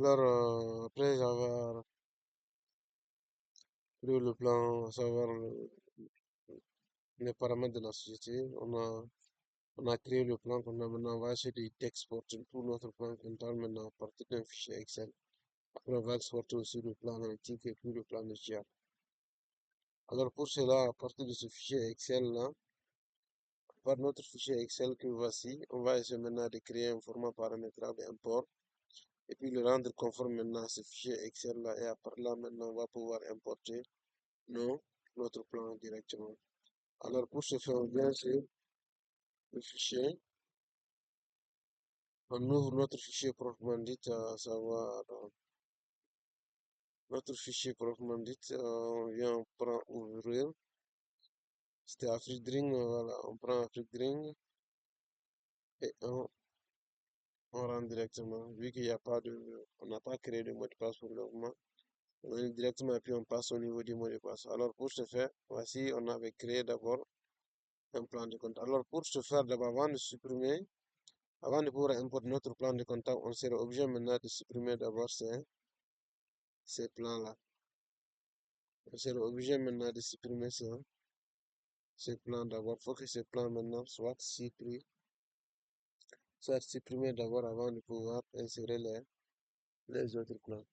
Alors, après avoir pris le plan, savoir les paramètres de la société, on a créé le plan qu'on a maintenant. On va essayer d'exporter tout notre plan comptable maintenant à partir d'un fichier Excel. Après, on va exporter aussi le plan analytique et puis le plan de GIA. Alors, pour cela, à partir de ce fichier Excel-là, par notre fichier Excel que voici, on va essayer maintenant de créer un format paramétrable import et puis le rendre conforme maintenant à ce fichier Excel-là. Et à partir là, maintenant, on va pouvoir importer notre plan directement. Alors, pour ce faire, on vient sur le fichier. On ouvre notre fichier proprement dit, à savoir notre fichier proprement dit. On vient, on prend ouvrir. C'était Afrique Dream, voilà. On prend Afrique Dream et on rentre directement. Vu qu'il n'y a pas de, on n'a pas créé de mot de passe pour le moment. On est directement et puis on passe au niveau du mot de passe. Alors, pour ce faire, voici, on avait créé d'abord un plan de compte. Alors, pour ce faire, d'abord, avant de supprimer, avant de pouvoir importer notre plan de compte, on sera obligé maintenant de supprimer d'abord ces plans-là. On sera obligé maintenant de supprimer ces plans d'abord. Il faut que ces plans maintenant soient supprimés d'abord avant de pouvoir insérer les autres plans.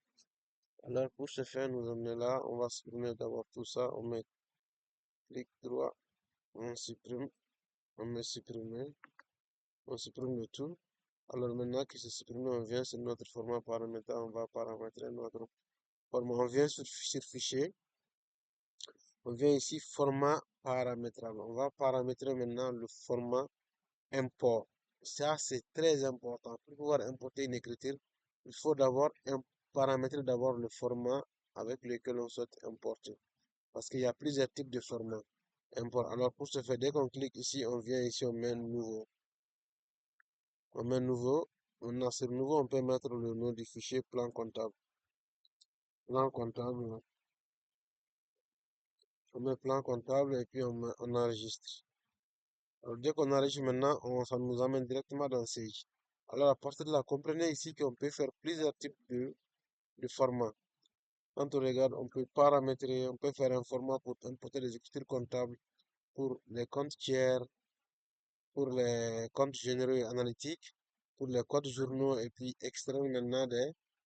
Alors, pour ce faire, nous amener là, on va supprimer d'abord tout ça. On met clic droit, on supprime, on met supprimer, on supprime le tout. Alors maintenant que c'est supprimé, on vient sur notre format paramètre, on va paramétrer notre format. On vient sur fichier, on vient ici format paramétrable. On va paramétrer maintenant le format import. Ça, c'est très important. Pour pouvoir importer une écriture, il faut d'abord paramétrer d'abord le format avec lequel on souhaite importer. Parce qu'il y a plusieurs types de formats import. Alors pour ce faire, dès qu'on clique ici, on vient ici, on met nouveau. On met nouveau. On a sur nouveau, on peut mettre le nom du fichier plan comptable. Plan comptable. On met plan comptable et puis on enregistre. Alors dès qu'on enregistre maintenant, ça nous amène directement dans Sage. Alors à partir de là, comprenez ici qu'on peut faire plusieurs types de formats. Quand on regarde, on peut paramétrer, on peut faire un format pour importer les écritures comptables, pour les comptes tiers, pour les comptes généraux et analytiques, pour les codes journaux et puis extraire maintenant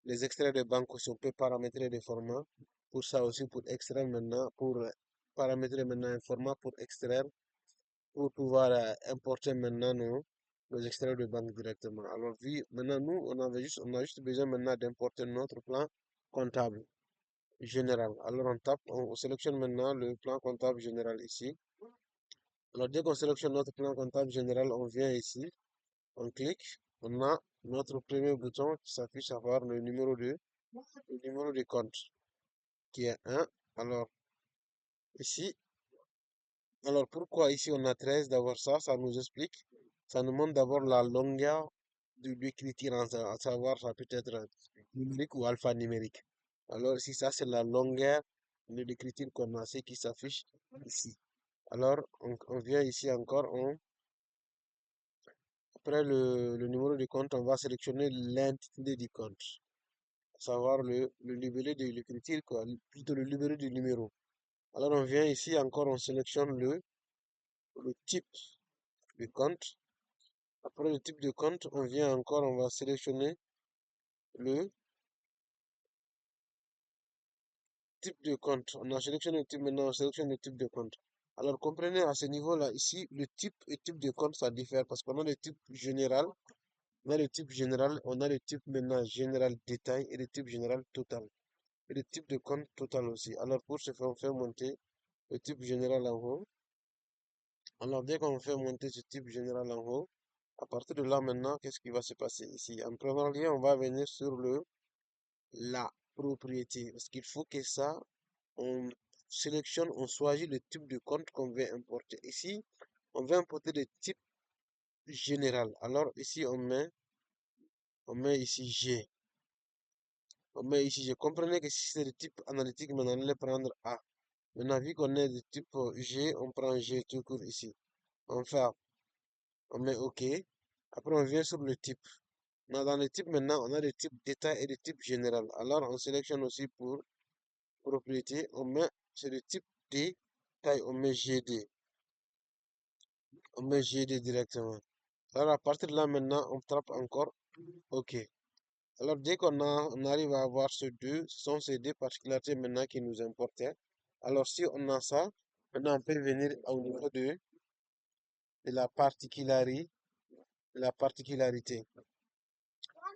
les extraits de banque aussi. On peut paramétrer des formats pour ça aussi, pour extraire maintenant, pour paramétrer maintenant un format pour extraire, pour pouvoir importer maintenant nos extraits de banque directement. Alors, maintenant, nous, on a juste besoin maintenant d'importer notre plan comptable général. Alors, on sélectionne maintenant le plan comptable général ici. Alors, dès qu'on sélectionne notre plan comptable général, on vient ici. On clique, on a notre premier bouton qui s'affiche à voir le numéro de compte qui est 1. Alors ici, alors pourquoi ici on a 13 d'avoir ça, ça nous explique, ça nous montre d'abord la longueur de l'écriture, à savoir ça peut être numérique ou alphanumérique. Alors ici, ça c'est la longueur de l'écriture qu'on a, c'est qui s'affiche ici. Alors on vient ici encore, après le numéro de compte, on va sélectionner l'intitulé du compte. Savoir le libellé de l'écriture, quoi, plutôt le libellé du numéro. Alors on vient ici encore, on sélectionne le type de compte. Après le type de compte, on vient encore, on va sélectionner le type de compte. On a sélectionné le type, maintenant on sélectionne le type de compte. Alors comprenez à ce niveau-là, ici, le type et type de compte, ça diffère parce qu'on a le type général, on a le type général, on a le type maintenant général détail et le type général total. Et le type de compte total aussi. Alors pour ce faire, on fait monter le type général en haut. Alors, dès qu'on fait monter ce type général en haut, à partir de là maintenant, qu'est-ce qui va se passer ici? En premier lieu, on va venir sur la propriété. Parce qu'il faut que ça, on sélectionne, on choisit le type de compte qu'on veut importer. Ici, on veut importer le type général. Alors, ici, on met ici G. On met ici G. Comprenez que si c'est le type analytique, maintenant, on allait prendre A. Maintenant, vu qu'on est de type G, on prend G tout court ici. On fait, on met OK. Après, on vient sur le type. Dans les types maintenant, on a des types détail et des types général. Alors, on sélectionne aussi pour propriété, on met, c'est le type détail, on met GD directement. Alors, à partir de là, maintenant, on tape encore OK. Alors, dès on arrive à avoir ce deux, ce sont ces deux particularités maintenant qui nous importaient. Alors, si on a ça, maintenant on peut venir au niveau de la particularité.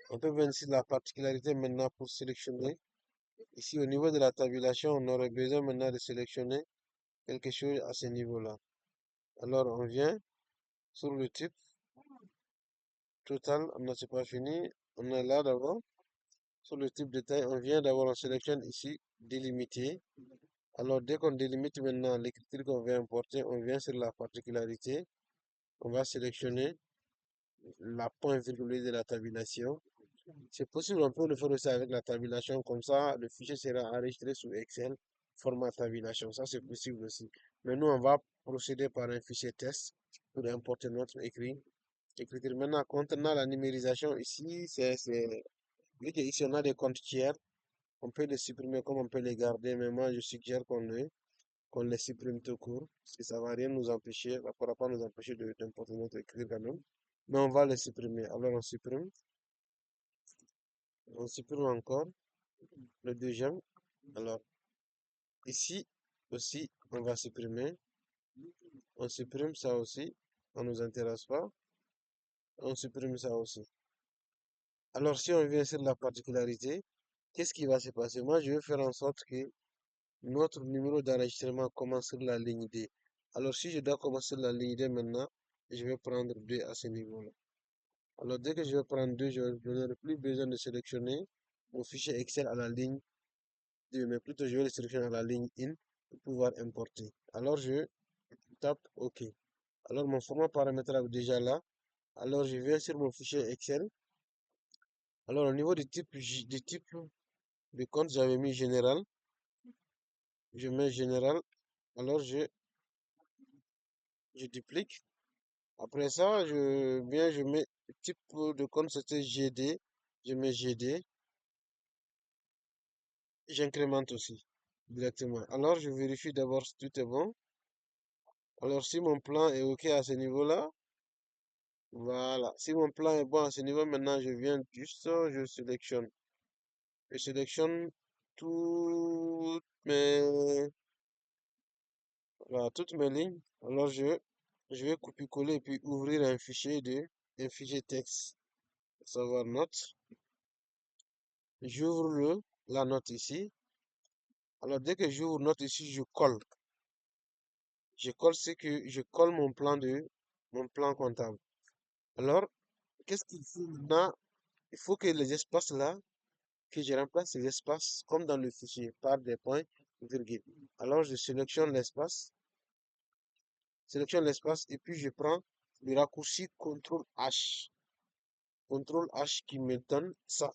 On peut venir sur la particularité maintenant pour sélectionner. Ici, au niveau de la tabulation, on aurait besoin maintenant de sélectionner quelque chose à ce niveau-là. Alors, on vient sur le type total, on n'a pas fini. On est là d'abord. Sur le type de taille, on vient d'abord, on sélectionne ici délimité. Alors, dès qu'on délimite maintenant l'écriture qu'on veut importer, on vient sur la particularité. On va sélectionner la point virgule de la tabulation. C'est possible, on peut le faire aussi avec la tabulation. Comme ça, le fichier sera enregistré sous Excel, format tabulation. Ça, c'est possible aussi. Mais nous, on va procéder par un fichier test pour importer notre écriture. Maintenant, concernant la numérisation, ici, vu qu'ici, on a des comptes tiers, on peut les supprimer comme on peut les garder. Mais moi, je suggère qu'on les supprime tout court, parce que ça va rien nous empêcher, ça ne pourra pas nous empêcher d'importer notre écriture quand même. Mais on va les supprimer. Alors on supprime encore le deuxième. Alors ici aussi, on va supprimer. On supprime ça aussi. Ça ne nous intéresse pas. On supprime ça aussi. Alors si on vient sur la particularité, qu'est-ce qui va se passer? Moi, je vais faire en sorte que notre numéro d'enregistrement commence sur la ligne D. Alors si je dois commencer la ligne D maintenant, je vais prendre 2 à ce niveau-là. Alors, dès que je vais prendre 2, je n'aurai plus besoin de sélectionner mon fichier Excel à la ligne 2, mais plutôt je vais le sélectionner à la ligne in pour pouvoir importer. Alors, je tape OK. Alors, mon format paramétrable est déjà là. Alors, je viens sur mon fichier Excel. Alors, au niveau du type de compte, j'avais mis général. Je mets général. Alors, je duplique. Après ça, je mets le type de compte, c'était GD. Je mets GD. J'incrémente aussi directement. Alors, je vérifie d'abord si tout est bon. Alors, si mon plan est OK à ce niveau-là, voilà. Si mon plan est bon à ce niveau, maintenant, je viens juste, je sélectionne. Je sélectionne toutes toutes mes lignes. Alors, je vais copier-coller et puis ouvrir un fichier texte, à savoir note. J'ouvre la note ici. Alors, dès que j'ouvre note ici, je colle. Je colle mon plan comptable. Alors, qu'est-ce qu'il faut maintenant? Il faut que les espaces là, que je remplace ces espaces comme dans le fichier par des points, virgule. Alors, je sélectionne l'espace et puis je prends le raccourci CTRL H. CTRL H qui me donne ça.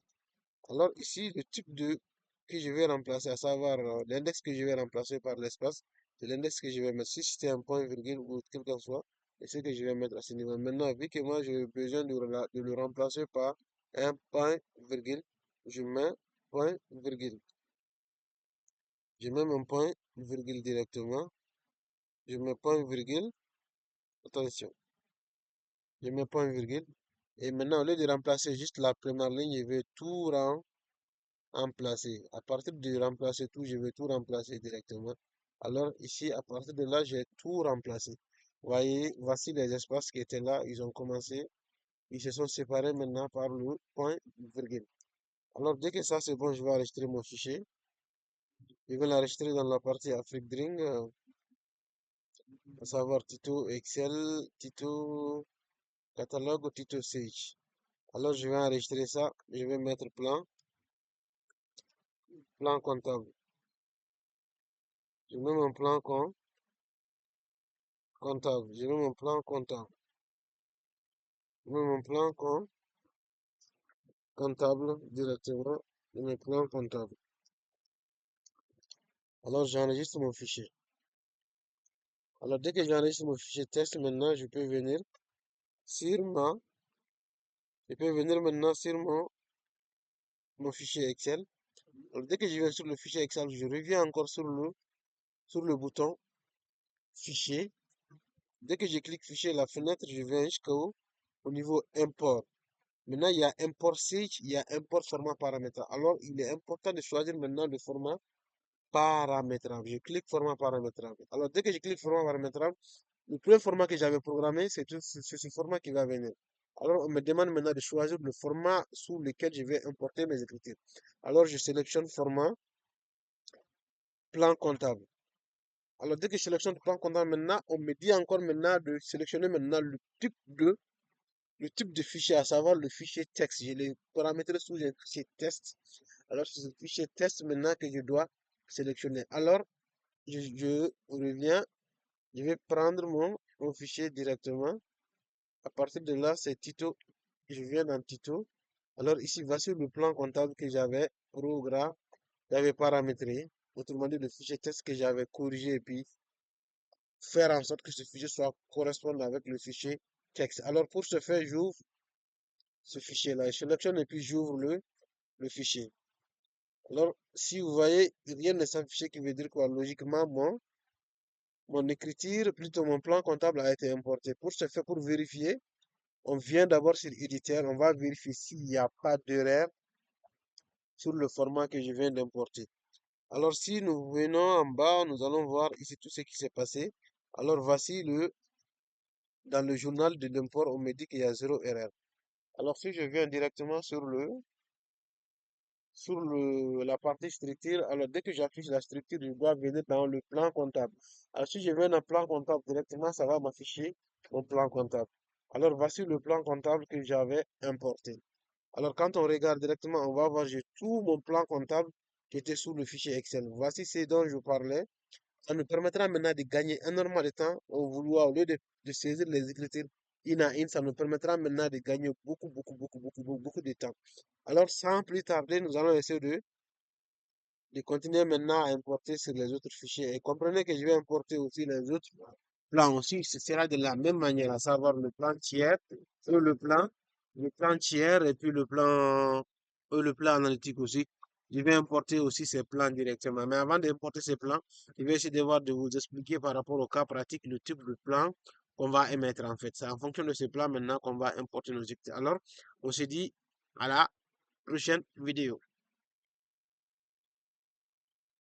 Alors ici, le type de que je vais remplacer, à savoir l'index que je vais remplacer par l'espace, c'est l'index que je vais mettre. Si c'était un point virgule ou quel que soit, c'est ce que je vais mettre à ce niveau. Maintenant, vu que moi j'ai besoin de le remplacer par un point virgule, je mets point virgule. Je mets mon point virgule directement. Je mets point virgule. Attention, je mets point virgule. Et maintenant, au lieu de remplacer juste la première ligne, je vais tout remplacer. À partir de remplacer tout, je vais tout remplacer directement. Alors ici, à partir de là, j'ai tout remplacé. Voyez, voici les espaces qui étaient là, ils ont commencé, ils se sont séparés maintenant par le point virgule. Alors dès que ça c'est bon, je vais enregistrer mon fichier. Je vais l'enregistrer dans la partie Afrique Dring, à savoir Tito Excel, Tito catalogue ou Tito Sage. Alors je vais enregistrer ça, je vais mettre plan comptable. Je mets mon plan comptable. Je mets mon plan comptable. Je mets mon plan comptable directement de mes plans comptables. Alors j'enregistre mon fichier. Alors dès que j'enregistre mon fichier test, maintenant je peux venir sur Je peux venir maintenant sur mon fichier Excel. Alors, dès que je viens sur le fichier Excel, je reviens encore sur le bouton fichier. Dès que je clique fichier, la fenêtre, je viens au niveau import. Maintenant, il y a import sage, il y a import format paramétrable. Alors, il est important de choisir maintenant le format paramétrable. Je clique format paramétrable. Alors, dès que je clique format paramétrable, le premier format que j'avais programmé, c'est ce format qui va venir. Alors, on me demande maintenant de choisir le format sous lequel je vais importer mes écritures. Alors, je sélectionne format plan comptable. Alors, dès que je sélectionne plan comptable maintenant, on me dit encore maintenant de sélectionner maintenant le type de fichier, à savoir le fichier texte. Je l'ai paramétré sous un fichier test. Alors, c'est ce fichier test maintenant que je dois sélectionner. Alors, je reviens, je vais prendre mon fichier directement. À partir de là, c'est Tito. Je viens dans Tito. Alors, ici, voici le plan comptable que j'avais programmé, j'avais paramétré. Autrement dit, le fichier test que j'avais corrigé et puis faire en sorte que ce fichier soit correspondant avec le fichier texte. Alors, pour ce faire, j'ouvre ce fichier-là. Je sélectionne et puis j'ouvre le fichier. Alors, si vous voyez, rien ne s'affiche, qui veut dire quoi? Logiquement, mon écriture, plutôt mon plan comptable a été importé. Pour ce faire, pour vérifier, on vient d'abord sur éditeur, on va vérifier s'il n'y a pas d'erreur sur le format que je viens d'importer. Alors, si nous venons en bas, nous allons voir ici tout ce qui s'est passé. Alors, voici dans le journal de l'import, on me dit qu'il y a zéro erreur. Alors, si je viens directement la partie structure, alors dès que j'affiche la structure, je dois venir dans le plan comptable. Alors si je viens dans le plan comptable directement, ça va m'afficher mon plan comptable. Alors voici le plan comptable que j'avais importé. Alors quand on regarde directement, on va voir j'ai tout mon plan comptable qui était sous le fichier Excel. Voici ce dont je parlais. Ça nous permettra maintenant de gagner énormément de temps au lieu de saisir les écritures une à une, ça nous permettra maintenant de gagner beaucoup de temps. Alors, sans plus tarder, nous allons essayer de continuer maintenant à importer sur les autres fichiers. Et comprenez que je vais importer aussi les autres plans aussi. Ce sera de la même manière, à savoir le plan tiers, et le plan tiers et puis le plan analytique aussi. Je vais importer aussi ces plans directement. Mais avant d'importer ces plans, je vais essayer de vous expliquer par rapport au cas pratique le type de plan qu'on va émettre en fait. C'est en fonction de ces plans maintenant qu'on va importer nos écritures. Alors, on se dit à la prochaine vidéo.